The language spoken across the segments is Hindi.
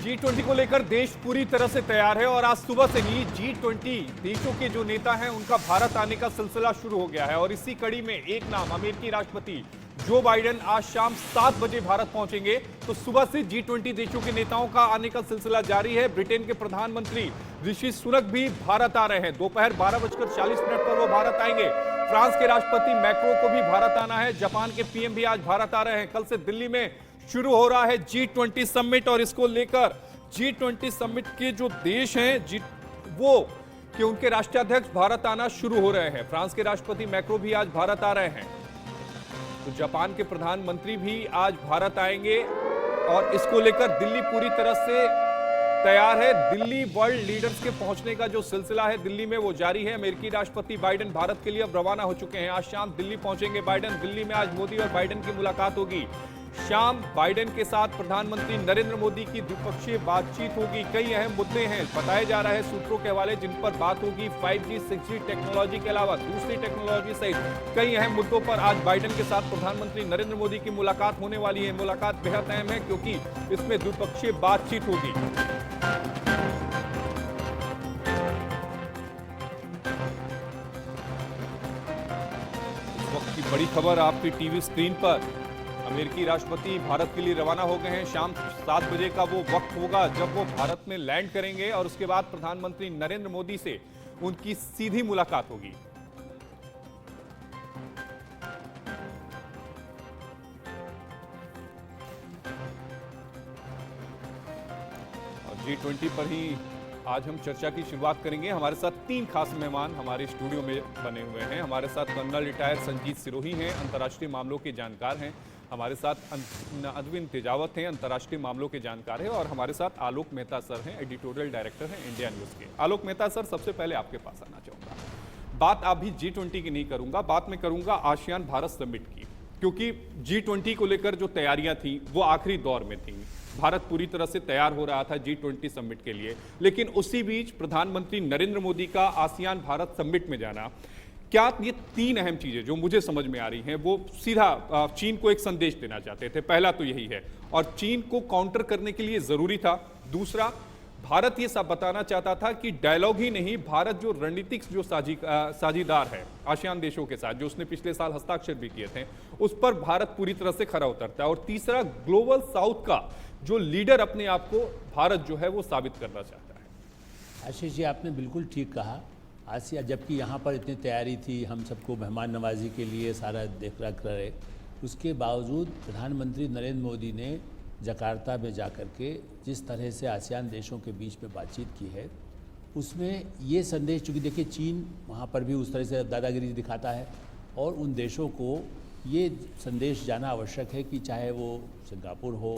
G20 को लेकर देश पूरी तरह से तैयार है और आज सुबह से ही G20 देशों के जो नेता हैं उनका भारत आने का सिलसिला शुरू हो गया है। और इसी कड़ी में एक नाम अमेरिकी राष्ट्रपति जो बाइडेन आज शाम 7 बजे भारत पहुंचेंगे। तो सुबह से G20 देशों के नेताओं का आने का सिलसिला जारी है। ब्रिटेन के प्रधानमंत्री ऋषि सुनक भी भारत आ रहे हैं। दोपहर 12:40 पर वो भारत आएंगे। फ्रांस के राष्ट्रपति मैक्रो को भी भारत आना है। जापान के पीएम भी आज भारत आ रहे हैं। कल से दिल्ली में शुरू हो रहा है G20 समिट और इसको लेकर G20 समिट के जो देश हैं वो कि उनके राष्ट्राध्यक्ष भारत आना शुरू हो रहे हैं। फ्रांस के राष्ट्रपति मैक्रो भी आज भारत आ रहे हैं। तो जापान के प्रधानमंत्री भी आज भारत आएंगे और इसको लेकर दिल्ली पूरी तरह से तैयार है। दिल्ली वर्ल्ड लीडर्स के पहुंचने का जो सिलसिला है दिल्ली में वो जारी है। अमेरिकी राष्ट्रपति बाइडेन भारत के लिए अब रवाना हो चुके हैं। आज शाम दिल्ली पहुंचेंगे बाइडेन। दिल्ली में आज मोदी और बाइडेन की मुलाकात होगी। शाम बाइडेन के साथ प्रधानमंत्री नरेंद्र मोदी की द्विपक्षीय बातचीत होगी। कई अहम मुद्दे हैं बताए जा रहे हैं सूत्रों के हवाले जिन पर बात होगी। 5G 6G टेक्नोलॉजी के अलावा दूसरी टेक्नोलॉजी सहित कई अहम मुद्दों पर आज बाइडेन के साथ प्रधानमंत्री नरेंद्र मोदी की मुलाकात होने वाली है। मुलाकात बेहद अहम है क्योंकि इसमें द्विपक्षीय बातचीत होगी। इस वक्त की बड़ी खबर आपकी टीवी स्क्रीन पर। अमेरिकी राष्ट्रपति भारत के लिए रवाना हो गए हैं। शाम 7 बजे का वो वक्त होगा जब वो भारत में लैंड करेंगे और उसके बाद प्रधानमंत्री नरेंद्र मोदी से उनकी सीधी मुलाकात होगी। और G20 पर ही आज हम चर्चा की शुरुआत करेंगे। हमारे साथ 3 खास मेहमान हमारे स्टूडियो में बने हुए हैं। हमारे साथ कर्नल रिटायर संजीत सिरोही हैं, अंतर्राष्ट्रीय मामलों के जानकार हैं। हमारे साथ अद्विन तेजावत हैं, अंतर्राष्ट्रीय मामलों के जानकार हैं। और हमारे साथ आलोक मेहता सर हैं, एडिटोरियल डायरेक्टर हैं इंडिया न्यूज़ के। आलोक मेहता सर, सबसे पहले आपके पास आना चाहूँगा। बात अभी G20 की नहीं करूँगा, बात मैं करूँगा आसियान भारत समिट की, क्योंकि G20 को लेकर जो तैयारियां थी वो आखिरी दौर में थी। भारत पूरी तरह से तैयार हो रहा था G20 समिट के लिए, लेकिन उसी बीच प्रधानमंत्री नरेंद्र मोदी का आसियान भारत समिट में जाना, क्या ये 3 अहम चीजें जो मुझे समझ में आ रही हैं वो सीधा चीन को एक संदेश देना चाहते थे। पहला तो यही है और चीन को काउंटर करने के लिए जरूरी था। दूसरा, भारत ये सब बताना चाहता था कि डायलॉग ही नहीं, भारत जो रणनीतिक जो साझीदार है आसियान देशों के साथ, जो उसने पिछले साल हस्ताक्षर भी किए थे, उस पर भारत पूरी तरह से खरा उतरता है। और तीसरा, ग्लोबल साउथ का जो लीडर अपने आप को भारत जो है वो साबित करना चाहता है। आशीष जी, आपने बिल्कुल ठीक कहा। आसिया, जबकि यहाँ पर इतनी तैयारी थी, हम सबको मेहमान नवाजी के लिए सारा देख रख रहे, उसके बावजूद प्रधानमंत्री नरेंद्र मोदी ने जकार्ता में जाकर के जिस तरह से आसियान देशों के बीच में बातचीत की है, उसमें ये संदेश, चूँकि देखिए चीन वहाँ पर भी उस तरह से दादागिरी दिखाता है और उन देशों को ये संदेश जाना आवश्यक है कि चाहे वो सिंगापुर हो,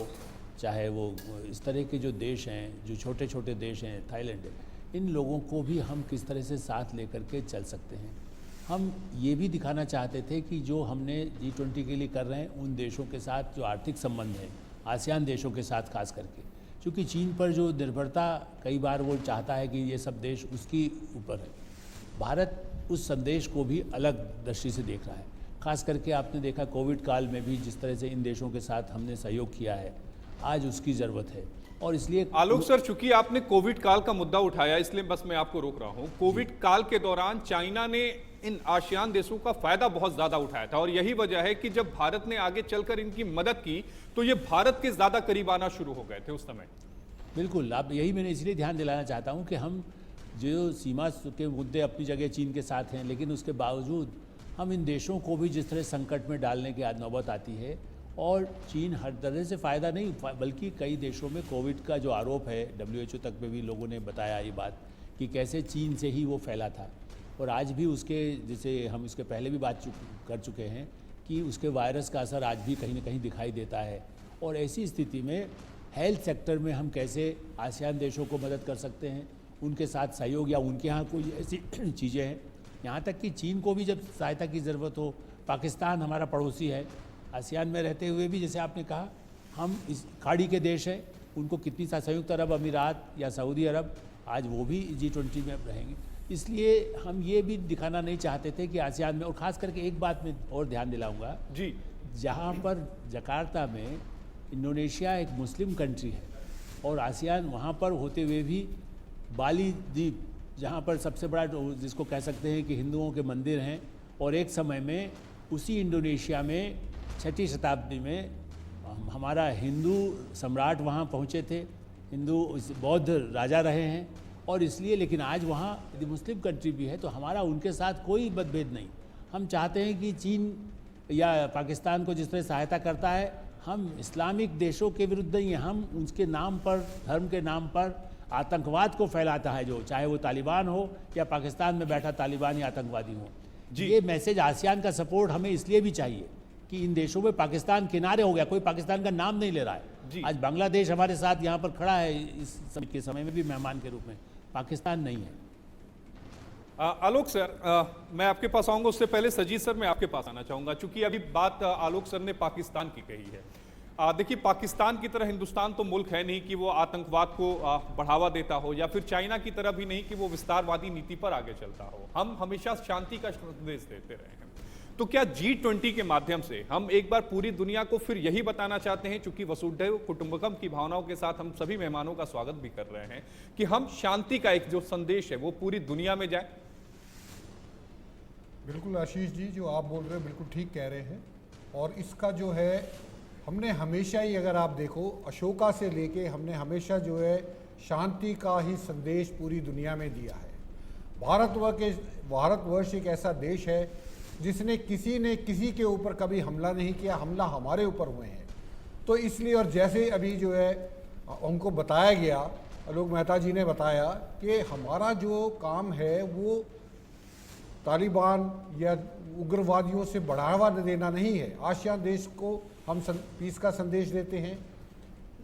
चाहे वो इस तरह के जो देश हैं, जो छोटे छोटे देश हैं, थाईलैंड है, इन लोगों को भी हम किस तरह से साथ लेकर के चल सकते हैं। हम ये भी दिखाना चाहते थे कि जो हमने G20 के लिए कर रहे हैं उन देशों के साथ जो आर्थिक संबंध है, आसियान देशों के साथ खास करके, क्योंकि चीन पर जो निर्भरता कई बार वो चाहता है कि ये सब देश उसकी ऊपर है, भारत उस संदेश को भी अलग दृष्टि से देख रहा है। खास करके आपने देखा कोविड काल में भी जिस तरह से इन देशों के साथ हमने सहयोग किया है, आज उसकी ज़रूरत है। और इसलिए आलोक सर, चूंकि आपने कोविड काल का मुद्दा उठाया इसलिए बस मैं आपको रोक रहा हूं। कोविड काल के दौरान चाइना ने इन आसियान देशों का फायदा बहुत ज्यादा उठाया था और यही वजह है कि जब भारत ने आगे चलकर इनकी मदद की तो ये भारत के ज्यादा करीब आना शुरू हो गए थे उस समय। बिल्कुल, आप यही मैंने इसलिए ध्यान दिलाना चाहता हूं कि हम जो सीमा के मुद्दे अपनी जगह चीन के साथ हैं, लेकिन उसके बावजूद हम इन देशों को भी जिस तरह संकट में डालने की आज नौबत आती है, और चीन हर तरह से फ़ायदा नहीं, बल्कि कई देशों में कोविड का जो आरोप है, WHO तक में भी लोगों ने बताया ये बात कि कैसे चीन से ही वो फैला था। और आज भी उसके, जैसे हम इसके पहले भी बात कर चुके हैं कि उसके वायरस का असर आज भी कहीं ना कहीं दिखाई देता है। और ऐसी स्थिति में हेल्थ सेक्टर में हम कैसे आसियान देशों को मदद कर सकते हैं, उनके साथ सहयोग, या उनके यहाँ कोई ऐसी चीज़ें हैं, यहाँ तक कि चीन को भी जब सहायता की ज़रूरत हो, पाकिस्तान हमारा पड़ोसी है, आसियान में रहते हुए भी जैसे आपने कहा हम इस खाड़ी के देश हैं, उनको कितनी सा संयुक्त अरब अमीरात या सऊदी अरब, आज वो भी G20 में रहेंगे। इसलिए हम ये भी दिखाना नहीं चाहते थे कि आसियान में, और ख़ास करके एक बात में और ध्यान दिलाऊंगा जी, जहाँ पर जकार्ता में इंडोनेशिया एक मुस्लिम कंट्री है और आसियान वहाँ पर होते हुए भी बाली द्वीप, जहाँ पर सबसे बड़ा जिसको कह सकते हैं कि हिंदुओं के मंदिर हैं, और एक समय में उसी इंडोनेशिया में 6वीं शताब्दी में हमारा हिंदू सम्राट वहाँ पहुँचे थे, हिंदू बौद्ध राजा रहे हैं, और इसलिए लेकिन आज वहाँ यदि मुस्लिम कंट्री भी है तो हमारा उनके साथ कोई मतभेद नहीं। हम चाहते हैं कि चीन या पाकिस्तान को जिस तरह सहायता करता है, हम इस्लामिक देशों के विरुद्ध नहीं हैं, हम उसके नाम पर, धर्म के नाम पर आतंकवाद को फैलाता है, जो चाहे वो तालिबान हो या पाकिस्तान में बैठा तालिबान या आतंकवादी हो। ये मैसेज आसियान का सपोर्ट हमें इसलिए भी चाहिए कि इन देशों में पाकिस्तान किनारे हो गया, कोई पाकिस्तान का नाम नहीं ले रहा है। आज बांग्लादेश हमारे साथ यहाँ पर खड़ा है इस समय में भी मेहमान के रूप में, पाकिस्तान नहीं है। आलोक सर, मैं आपके पास आऊंगा, उससे पहले सजीद सर मैं आपके पास आना चाहूंगा, चूंकि अभी बात आलोक सर ने पाकिस्तान की कही है। देखिए, पाकिस्तान की तरह हिंदुस्तान तो मुल्क है नहीं कि वो आतंकवाद को बढ़ावा देता हो, या फिर चाइना की तरह भी नहीं कि वो विस्तारवादी नीति पर आगे चलता हो। हम हमेशा शांति का संदेश देते रहे हैं। तो क्या G20 के माध्यम से हम एक बार पूरी दुनिया को फिर यही बताना चाहते हैं, चूंकि वसुधैव कुटुंबकम की भावनाओं के साथ हम सभी मेहमानों का स्वागत भी कर रहे हैं, कि हम शांति का एक जो संदेश है वो पूरी दुनिया में जाए? बिल्कुल आशीष जी, जो आप बोल रहे हैं बिल्कुल ठीक कह रहे हैं। और इसका जो है, हमने हमेशा ही, अगर आप देखो, अशोका से लेके हमने हमेशा जो है शांति का ही संदेश पूरी दुनिया में दिया है। भारतवर्ष एक ऐसा देश है जिसने किसी ने किसी के ऊपर कभी हमला नहीं किया, हमला हमारे ऊपर हुए हैं। तो इसलिए, और जैसे अभी जो है हमको बताया गया, आलोक मेहता जी ने बताया कि हमारा जो काम है वो तालिबान या उग्रवादियों से बढ़ावा देना नहीं है। आसियान देश को हम पीस का संदेश देते हैं,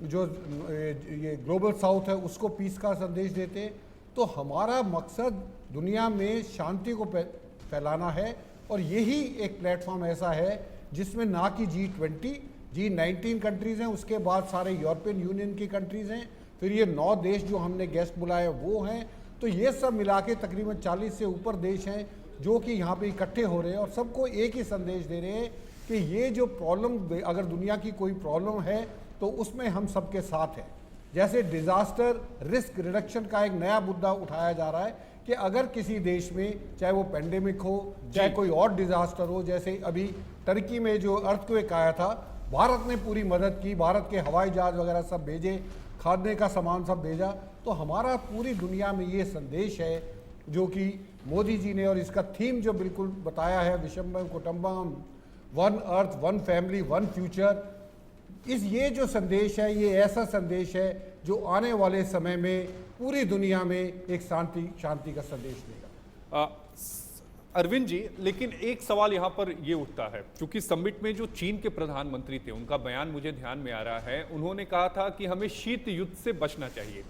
जो ये ग्लोबल साउथ है उसको पीस का संदेश देते हैं। तो हमारा मकसद दुनिया में शांति को फैलाना है, और यही एक प्लेटफॉर्म ऐसा है जिसमें ना कि G20, G19 कंट्रीज़ हैं, उसके बाद सारे यूरोपियन यूनियन की कंट्रीज़ हैं, फिर ये 9 देश जो हमने गेस्ट बुलाए वो हैं। तो ये सब मिला के तकरीबन 40 से ऊपर देश हैं जो कि यहाँ पे इकट्ठे हो रहे हैं, और सबको एक ही संदेश दे रहे हैं कि ये जो प्रॉब्लम, अगर दुनिया की कोई प्रॉब्लम है तो उसमें हम सबके साथ हैं। जैसे डिज़ास्टर रिस्क रिडक्शन का एक नया मुद्दा उठाया जा रहा है कि अगर किसी देश में, चाहे वो पेंडेमिक हो, चाहे कोई और डिज़ास्टर हो, जैसे अभी टर्की में जो अर्थक्वेक आया था, भारत ने पूरी मदद की, भारत के हवाई जहाज वगैरह सब भेजे, खाने का सामान सब भेजा। तो हमारा पूरी दुनिया में ये संदेश है जो कि मोदी जी ने, और इसका थीम जो बिल्कुल बताया है, विषमम कुटुंबम, one earth, one family, one future, ये जो संदेश है, ये ऐसा संदेश है जो आने वाले समय में पूरी दुनिया में एक शांति का संदेश देगा। अरविंद जी, लेकिन एक सवाल यहाँ पर ये उठता है, क्योंकि समिट में जो चीन के प्रधानमंत्री थे उनका बयान मुझे ध्यान में आ रहा है। उन्होंने कहा था कि हमें शीत युद्ध से बचना चाहिए।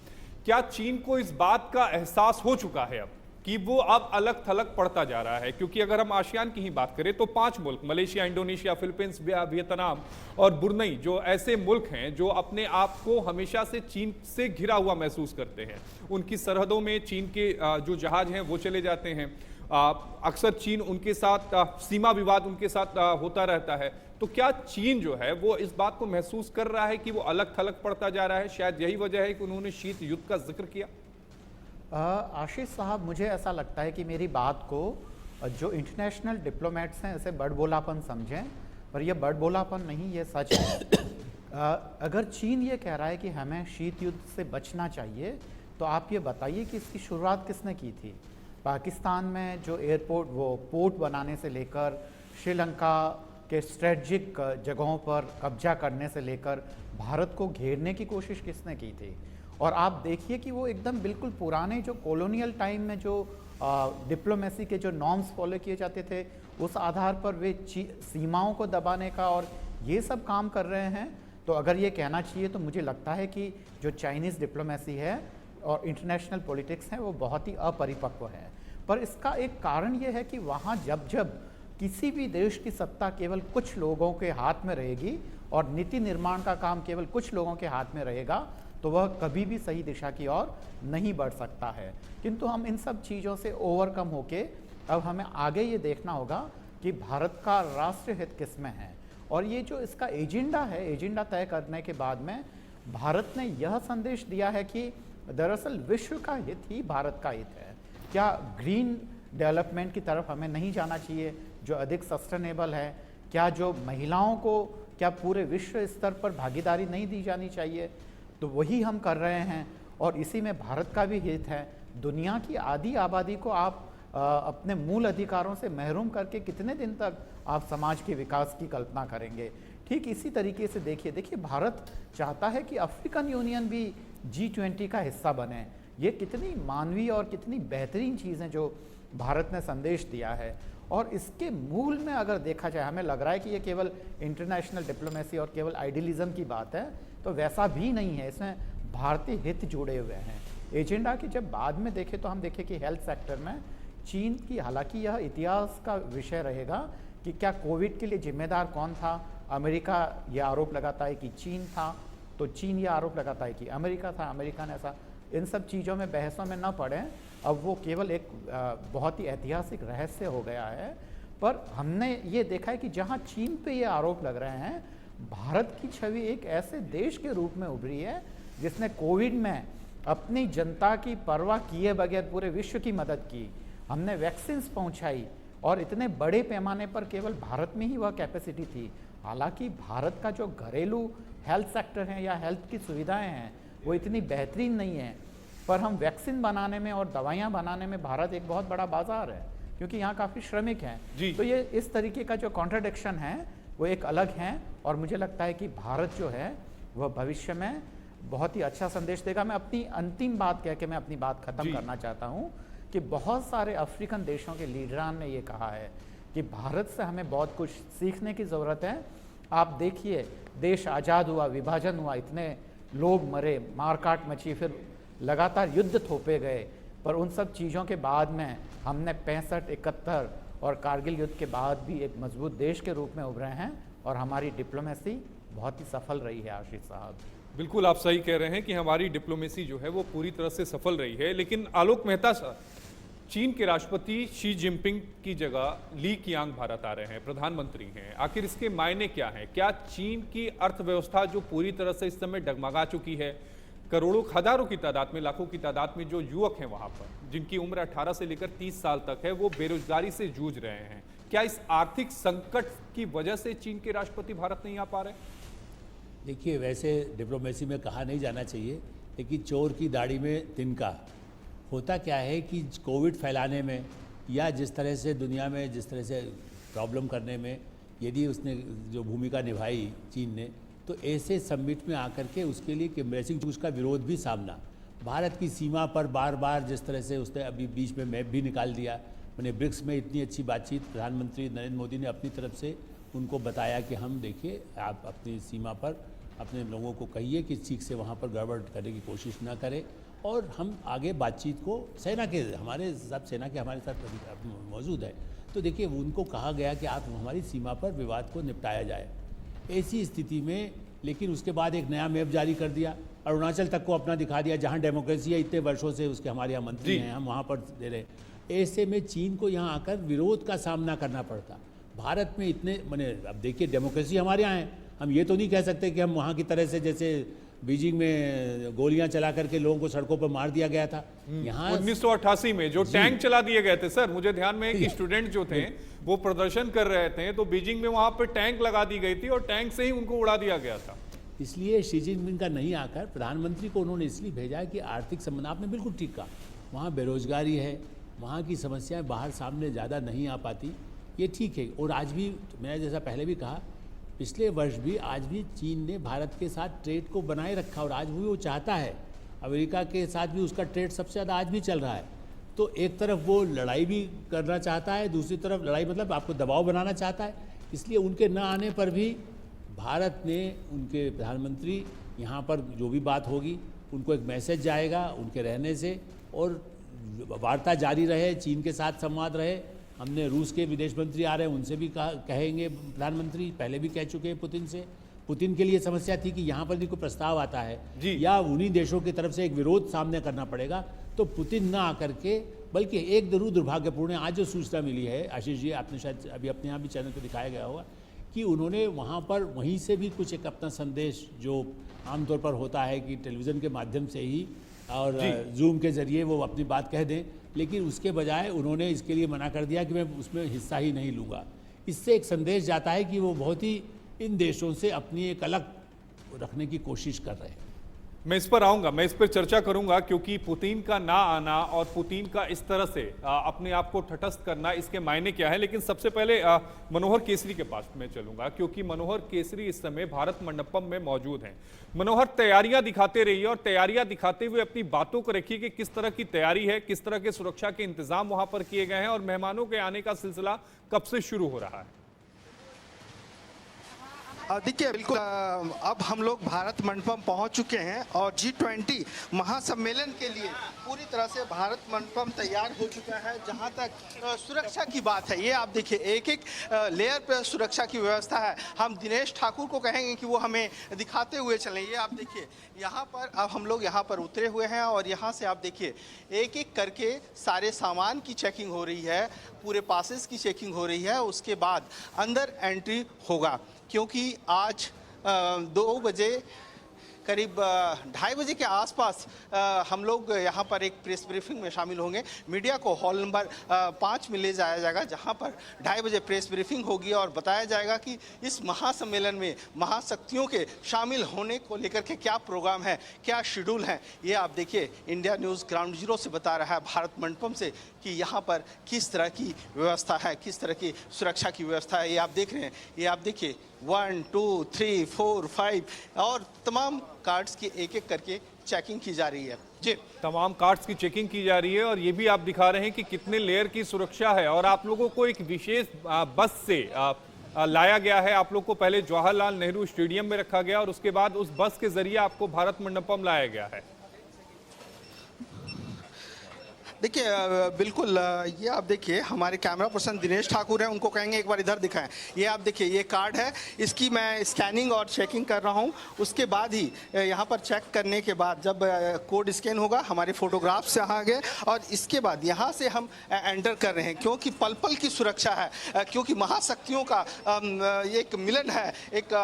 क्या चीन को इस बात का एहसास हो चुका है अब कि वो अब अलग थलग पड़ता जा रहा है? क्योंकि अगर हम आसियान की ही बात करें तो 5 मुल्क, मलेशिया, इंडोनेशिया, फिलीपींस, वियतनाम और ब्रुनई, जो ऐसे मुल्क हैं जो अपने आप को हमेशा से चीन से घिरा हुआ महसूस करते हैं। उनकी सरहदों में चीन के जो जहाज हैं वो चले जाते हैं, अक्सर चीन उनके साथ सीमा विवाद उनके साथ होता रहता है। तो क्या चीन जो है वो इस बात को महसूस कर रहा है कि वो अलग थलग पड़ता जा रहा है? शायद यही वजह है कि उन्होंने शीत युद्ध का जिक्र किया। आशीष साहब, मुझे ऐसा लगता है कि मेरी बात को जो इंटरनेशनल डिप्लोमेट्स हैं ऐसे बड़बोलापन समझें, पर यह बड़बोलापन नहीं, ये सच है। अगर चीन ये कह रहा है कि हमें शीत युद्ध से बचना चाहिए, तो आप ये बताइए कि इसकी शुरुआत किसने की थी? पाकिस्तान में जो एयरपोर्ट, वो पोर्ट बनाने से लेकर, श्रीलंका के स्ट्रेटजिक जगहों पर कब्जा करने से लेकर भारत को घेरने की कोशिश किसने की थी? और आप देखिए कि वो एकदम बिल्कुल पुराने जो कॉलोनियल टाइम में जो डिप्लोमेसी के जो नॉर्म्स फॉलो किए जाते थे, उस आधार पर वे सीमाओं को दबाने का और ये सब काम कर रहे हैं। तो अगर ये कहना चाहिए तो मुझे लगता है कि जो चाइनीज़ डिप्लोमेसी है और इंटरनेशनल पॉलिटिक्स हैं वो बहुत ही अपरिपक्व है। पर इसका एक कारण ये है कि वहाँ जब जब किसी भी देश की सत्ता केवल कुछ लोगों के हाथ में रहेगी और नीति निर्माण का काम केवल कुछ लोगों के हाथ में रहेगा, तो वह कभी भी सही दिशा की ओर नहीं बढ़ सकता है। किंतु हम इन सब चीज़ों से ओवरकम होके अब हमें आगे ये देखना होगा कि भारत का राष्ट्र हित किस में है, और ये जो इसका एजेंडा है, एजेंडा तय करने के बाद में भारत ने यह संदेश दिया है कि दरअसल विश्व का हित ही भारत का हित है। क्या ग्रीन डेवलपमेंट की तरफ हमें नहीं जाना चाहिए जो अधिक सस्टेनेबल है? क्या जो महिलाओं को क्या पूरे विश्व स्तर पर भागीदारी नहीं दी जानी चाहिए? तो वही हम कर रहे हैं और इसी में भारत का भी हित है। दुनिया की आधी आबादी को आप अपने मूल अधिकारों से महरूम करके कितने दिन तक आप समाज के विकास की कल्पना करेंगे? ठीक इसी तरीके से देखिए भारत चाहता है कि अफ्रीकन यूनियन भी G20 का हिस्सा बने। ये कितनी मानवीय और कितनी बेहतरीन चीज़ है जो भारत ने संदेश दिया है। और इसके मूल में अगर देखा जाए, हमें लग रहा है कि ये केवल इंटरनेशनल डिप्लोमेसी और केवल आइडियलिज्म की बात है, तो वैसा भी नहीं है। इसमें भारतीय हित जुड़े हुए हैं। एजेंडा की जब बाद में देखें तो हम देखें कि हेल्थ सेक्टर में चीन की, हालांकि यह इतिहास का विषय रहेगा कि क्या कोविड के लिए जिम्मेदार कौन था। अमेरिका यह आरोप लगाता है कि चीन था, तो चीन यह आरोप लगाता है कि अमेरिका था, अमेरिका ने ऐसा। इन सब चीज़ों में बहसों में न पड़ें, अब वो केवल एक बहुत ही ऐतिहासिक रहस्य हो गया है। पर हमने ये देखा है कि जहाँ चीन पे ये आरोप लग रहे हैं, भारत की छवि एक ऐसे देश के रूप में उभरी है जिसने कोविड में अपनी जनता की परवाह किए बगैर पूरे विश्व की मदद की। हमने वैक्सीन्स पहुंचाई और इतने बड़े पैमाने पर केवल भारत में ही वह कैपेसिटी थी। हालांकि भारत का जो घरेलू हेल्थ सेक्टर है या हेल्थ की सुविधाएं हैं वो इतनी बेहतरीन नहीं है, पर हम वैक्सीन बनाने में और दवाइयाँ बनाने में भारत एक बहुत बड़ा बाजार है, क्योंकि यहाँ काफ़ी श्रमिक हैं। तो ये इस तरीके का जो कॉन्ट्रडिक्शन है वो एक अलग है। और मुझे लगता है कि भारत जो है वह भविष्य में बहुत ही अच्छा संदेश देगा। मैं अपनी अंतिम बात कह के मैं अपनी बात खत्म करना चाहता हूँ कि बहुत सारे अफ्रीकन देशों के लीडरान ने ये कहा है कि भारत से हमें बहुत कुछ सीखने की ज़रूरत है। आप देखिए, देश आज़ाद हुआ, विभाजन हुआ, इतने लोग मरे, मारकाट मची, फिर लगातार युद्ध थोपे गए, पर उन सब चीज़ों के बाद में हमने 65, 71 और कारगिल युद्ध के बाद भी एक मजबूत देश के रूप में उभरे हैं और हमारी डिप्लोमेसी बहुत ही सफल रही है। आशीष साहब, बिल्कुल आप सही कह रहे हैं कि हमारी डिप्लोमेसी जो है वो पूरी तरह से सफल रही है। लेकिन आलोक मेहता साहब, चीन के राष्ट्रपति शी जिनपिंग की जगह ली कियांग भारत आ रहे हैं, प्रधानमंत्री हैं। आखिर इसके मायने क्या हैं? क्या चीन की अर्थव्यवस्था जो पूरी तरह से इस समय डगमगा चुकी है, करोड़ों, हजारों की तादाद में, लाखों की तादाद में जो युवक हैं वहां पर, जिनकी उम्र 18 से लेकर 30 साल तक है, वो बेरोजगारी से जूझ रहे हैं, क्या इस आर्थिक संकट की वजह से चीन के राष्ट्रपति भारत नहीं आ पा रहे? देखिए, वैसे डिप्लोमेसी में कहा नहीं जाना चाहिए, लेकिन चोर की दाढ़ी में तिनका। होता क्या है कि कोविड फैलाने में या जिस तरह से दुनिया में जिस तरह से प्रॉब्लम करने में यदि उसने जो भूमिका निभाई चीन ने, तो ऐसे समिट में आकर के उसके लिए किम्ब्रेसिंग उसका विरोध भी सामना। भारत की सीमा पर बार बार जिस तरह से उसने अभी बीच में मैप भी निकाल दिया, मैंने ब्रिक्स में इतनी अच्छी बातचीत, प्रधानमंत्री नरेंद्र मोदी ने अपनी तरफ से उनको बताया कि हम देखिए, आप अपनी सीमा पर अपने लोगों को कहिए कि ठीक से वहाँ पर गड़बड़ करने की कोशिश ना करें और हम आगे बातचीत को सेना के हमारे साथ मौजूद है। तो देखिए, उनको कहा गया कि आप हमारी सीमा पर विवाद को निपटाया जाए। ऐसी स्थिति में लेकिन उसके बाद एक नया मैप जारी कर दिया, अरुणाचल तक को अपना दिखा दिया, जहाँ डेमोक्रेसी है, इतने वर्षों से उसके हमारे यहाँ मंत्री हैं, हम वहाँ पर दे रहे। ऐसे में चीन को यहाँ आकर विरोध का सामना करना पड़ता। भारत में इतने मैंने, अब देखिए, डेमोक्रेसी हमारे यहाँ है, हम ये तो नहीं कह सकते कि हम वहाँ की तरह से जैसे बीजिंग में गोलियां चला करके लोगों को सड़कों पर मार दिया गया था। यहाँ 1988 में जो टैंक चला दिए गए थे, सर मुझे ध्यान में है कि स्टूडेंट जो थे वो प्रदर्शन कर रहे थे, तो बीजिंग में वहां पर टैंक लगा दी गई थी और टैंक से ही उनको उड़ा दिया गया था। इसलिए शी जिनपिंग का नहीं आकर प्रधानमंत्री को उन्होंने इसलिए भेजा कि आर्थिक संबंध, आपने बिल्कुल ठीक कहा, वहाँ बेरोजगारी है, वहाँ की समस्याएं बाहर सामने ज़्यादा नहीं आ पाती, ये ठीक है। और आज भी मैंने जैसा पहले भी कहा, पिछले वर्ष भी आज भी चीन ने भारत के साथ ट्रेड को बनाए रखा और आज भी वो चाहता है, अमेरिका के साथ भी उसका ट्रेड सबसे ज़्यादा आज भी चल रहा है। तो एक तरफ वो लड़ाई भी करना चाहता है, दूसरी तरफ लड़ाई मतलब आपको दबाव बनाना चाहता है। इसलिए उनके न आने पर भी भारत ने, उनके प्रधानमंत्री यहाँ पर जो भी बात होगी उनको एक मैसेज जाएगा उनके रहने से, और वार्ता जारी रहे, चीन के साथ संवाद रहे। हमने रूस के विदेश मंत्री आ रहे हैं, उनसे भी कहेंगे प्रधानमंत्री, पहले भी कह चुके हैं पुतिन से। पुतिन के लिए समस्या थी कि यहाँ पर भी कोई प्रस्ताव आता है या उन्हीं देशों की तरफ से एक विरोध सामने करना पड़ेगा, तो पुतिन ना आकर के, बल्कि एक जरूर दुर्भाग्यपूर्ण है, आज जो सूचना मिली है, आशीष जी आपने शायद अभी अपने यहाँ भी चैनल पर दिखाया गया होगा कि उन्होंने वहाँ पर वहीं से भी कुछ एक अपना संदेश जो आमतौर पर होता है कि टेलीविज़न के माध्यम से ही और जूम के ज़रिए वो अपनी बात कह दें, लेकिन उसके बजाय उन्होंने इसके लिए मना कर दिया कि मैं उसमें हिस्सा ही नहीं लूँगा। इससे एक संदेश जाता है कि वो बहुत ही इन देशों से अपनी एक अलग रखने की कोशिश कर रहे हैं। मैं इस पर आऊंगा, मैं इस पर चर्चा करूंगा, क्योंकि पुतिन का ना आना और पुतिन का इस तरह से अपने आप को तटस्थ करना, इसके मायने क्या है। लेकिन सबसे पहले मनोहर केसरी के पास मैं चलूंगा, क्योंकि मनोहर केसरी इस समय भारत मंडपम में मौजूद हैं। मनोहर, तैयारियां दिखाते रहिए और तैयारियां दिखाते हुए अपनी बातों को रखिए कि किस तरह की तैयारी है, किस तरह के सुरक्षा के इंतजाम वहां पर किए गए हैं और मेहमानों के आने का सिलसिला कब से शुरू हो रहा है। देखिए, बिल्कुल अब हम लोग भारत मंडपम पहुंच चुके हैं और G20 महासम्मेलन के लिए पूरी तरह से भारत मंडपम तैयार हो चुका है। जहां तक सुरक्षा की बात है, ये आप देखिए एक एक लेयर पर सुरक्षा की व्यवस्था है। हम दिनेश ठाकुर को कहेंगे कि वो हमें दिखाते हुए चलें। ये आप देखिए यहाँ पर अब हम लोग यहाँ पर उतरे हुए हैं और यहाँ से आप देखिए एक एक करके सारे सामान की चेकिंग हो रही है, पूरे पासेस की चेकिंग हो रही है। उसके बाद अंदर एंट्री होगा, क्योंकि आज 2 बजे करीब 2:30 बजे के आसपास हम लोग यहाँ पर एक प्रेस ब्रीफिंग में शामिल होंगे। मीडिया को हॉल नंबर 5 में ले जाया जाएगा, जहाँ पर 2:30 बजे प्रेस ब्रीफिंग होगी और बताया जाएगा कि इस महासम्मेलन में महाशक्तियों के शामिल होने को लेकर के क्या प्रोग्राम है, क्या शेड्यूल है। ये आप देखिए इंडिया न्यूज़ ग्राउंड जीरो से बता रहा है भारत मंडपम से कि यहाँ पर किस तरह की व्यवस्था है, किस तरह की सुरक्षा की व्यवस्था है। ये आप देख रहे हैं, ये आप देखिए 1 2 3 4 5 और तमाम कार्ड्स की एक एक करके चेकिंग की जा रही है। जी, तमाम कार्ड्स की चेकिंग की जा रही है और ये भी आप दिखा रहे हैं कि कितने लेयर की सुरक्षा है। और आप लोगों को एक विशेष बस से लाया गया है। आप लोग को पहले जवाहरलाल नेहरू स्टेडियम में रखा गया और उसके बाद उस बस के जरिए आपको भारत मंडपम लाया गया है। देखिए बिल्कुल, ये आप देखिए हमारे कैमरा पर्सन दिनेश ठाकुर हैं, उनको कहेंगे एक बार इधर दिखाएं। ये आप देखिए ये कार्ड है, इसकी मैं स्कैनिंग और चेकिंग कर रहा हूँ। उसके बाद ही यहाँ पर चेक करने के बाद जब कोड स्कैन होगा, हमारे फोटोग्राफ्स यहाँ आ गए और इसके बाद यहाँ से हम एंटर कर रहे हैं, क्योंकि पल पल की सुरक्षा है, क्योंकि महाशक्तियों का एक मिलन है, एक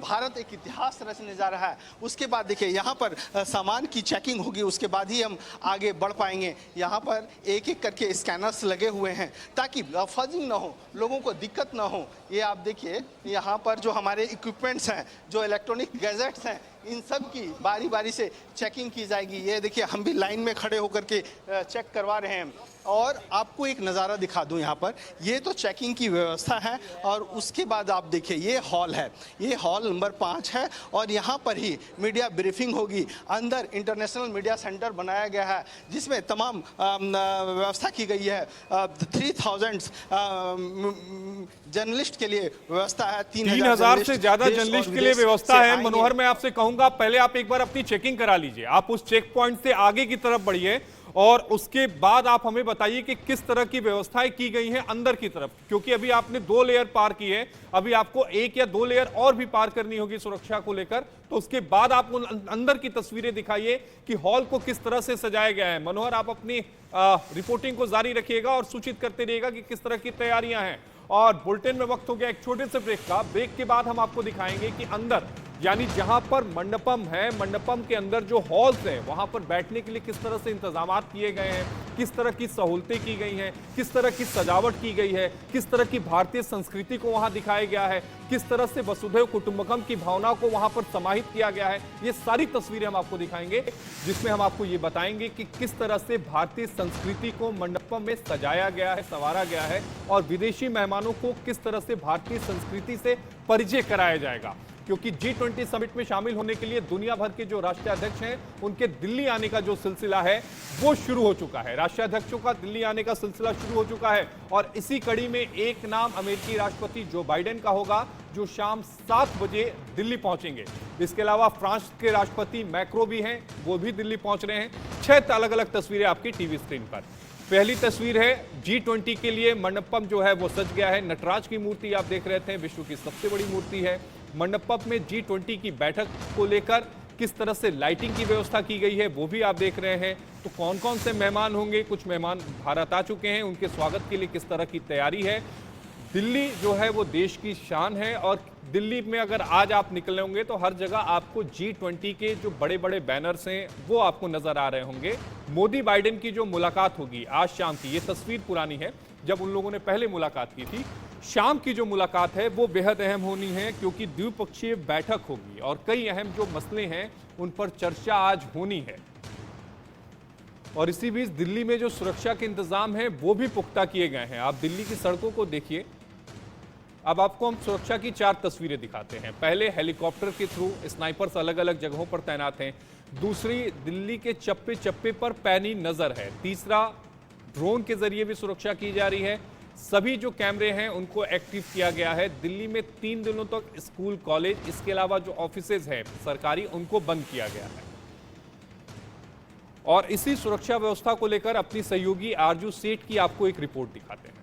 भारत एक इतिहास रचने जा रहा है। उसके बाद देखिए यहाँ पर सामान की चेकिंग होगी, उसके बाद ही हम आगे बढ़ पाएंगे। यहाँ पर एक एक करके स्कैनर्स लगे हुए हैं ताकि फजिंग ना हो, लोगों को दिक्कत ना हो। ये आप देखिए यहाँ पर जो हमारे इक्विपमेंट्स हैं, जो इलेक्ट्रॉनिक गैजेट्स हैं, इन सब की बारी बारी से चेकिंग की जाएगी। ये देखिए हम भी लाइन में खड़े होकर के चेक करवा रहे हैं। और आपको एक नज़ारा दिखा दूं, यहाँ पर ये तो चेकिंग की व्यवस्था है और उसके बाद आप देखिए ये हॉल है, ये हॉल नंबर 5 है और यहाँ पर ही मीडिया ब्रीफिंग होगी। अंदर इंटरनेशनल मीडिया सेंटर बनाया गया है जिसमें तमाम व्यवस्था की गई है। 3000 जर्नलिस्ट के लिए व्यवस्था है, 3000 से ज्यादा जर्नलिस्ट के लिए व्यवस्था है। मनोहर, मैं आपसे कहूंगा पहले आप एक बार अपनी चेकिंग करा लीजिए। आप उस चेक पॉइंट से आगे की तरफ बढ़िए और उसके बाद आप हमें बताइए कि किस तरह की व्यवस्थाएं की गई हैं अंदर की तरफ, क्योंकि अभी आपने 2 लेयर पार की है, अभी आपको 1 या 2 लेयर और भी पार करनी होगी सुरक्षा को लेकर। तो उसके बाद आप उन अंदर की तस्वीरें दिखाइए कि हॉल को किस तरह से सजाया गया है। मनोहर, आप अपनी रिपोर्टिंग को जारी रखिएगा और सूचित करते रहिएगा कि किस तरह की तैयारियां हैं। और बुलेटिन में वक्त हो गया एक छोटे से ब्रेक का। ब्रेक के बाद हम आपको दिखाएंगे कि अंदर, यानी जहां पर मंडपम है, मंडपम के अंदर जो हॉल्स हैं, वहां पर बैठने के लिए किस तरह से इंतजाम किए गए हैं, किस तरह की सहूलतें की गई हैं, किस तरह की सजावट की गई है, किस तरह की भारतीय संस्कृति को वहां दिखाया गया है, किस तरह से वसुधैव कुटुंबकम की भावना को वहां पर समाहित किया गया है। ये सारी तस्वीरें हम आपको दिखाएंगे, जिसमें हम आपको ये बताएंगे कि किस तरह से भारतीय संस्कृति को मंडपम में सजाया गया है, संवारा गया है और विदेशी मेहमानों को किस तरह से भारतीय संस्कृति से परिचय कराया जाएगा। क्योंकि G20 समिट में शामिल होने के लिए दुनिया भर के जो राष्ट्राध्यक्ष हैं, उनके दिल्ली आने का जो सिलसिला है वो शुरू हो चुका है। राष्ट्राध्यक्षों का दिल्ली आने का सिलसिला शुरू हो चुका है और इसी कड़ी में एक नाम अमेरिकी राष्ट्रपति जो बाइडेन का होगा, जो शाम 7 बजे दिल्ली पहुंचेंगे। इसके अलावा फ्रांस के राष्ट्रपति मैक्रो भी हैं, वो भी दिल्ली पहुंच रहे हैं। 6 अलग अलग तस्वीरें आपकी टीवी स्क्रीन पर। पहली तस्वीर है G20 के लिए मंडपम जो है वो सज गया है। नटराज की मूर्ति आप देख रहे थे, विश्व की सबसे बड़ी मूर्ति है। मंडपम में G20 की बैठक को लेकर किस तरह से लाइटिंग की व्यवस्था की गई है वो भी आप देख रहे हैं। तो कौन कौन से मेहमान होंगे, कुछ मेहमान भारत आ चुके हैं, उनके स्वागत के लिए किस तरह की तैयारी है। दिल्ली जो है वो देश की शान है और दिल्ली में अगर आज आप निकले होंगे तो हर जगह आपको G20 के जो बड़े बड़े बैनर्स हैं वो आपको नजर आ रहे होंगे। मोदी बाइडेन की जो मुलाकात होगी आज शाम की, ये तस्वीर पुरानी है जब उन लोगों ने पहले मुलाकात की थी। शाम की जो मुलाकात है वो बेहद अहम होनी है क्योंकि द्विपक्षीय बैठक होगी और कई अहम जो मसले हैं उन पर चर्चा आज होनी है। और इसी बीच दिल्ली में जो सुरक्षा के इंतजाम हैं वो भी पुख्ता किए गए हैं। आप दिल्ली की सड़कों को देखिए। अब आपको हम सुरक्षा की 4 तस्वीरें दिखाते हैं। पहले हेलीकॉप्टर के थ्रू स्नाइपर्स अलग अलग जगहों पर तैनात हैं। दूसरी, दिल्ली के चप्पे चप्पे पर पैनी नजर है। तीसरा, ड्रोन के जरिए भी सुरक्षा की जा रही है। सभी जो कैमरे हैं उनको एक्टिव किया गया है। दिल्ली में 3 दिनों तक स्कूल, कॉलेज, इसके अलावा जो ऑफिसेज हैं सरकारी, उनको बंद किया गया है। और इसी सुरक्षा व्यवस्था को लेकर अपनी सहयोगी आरजू सेठ की आपको एक रिपोर्ट दिखाते हैं।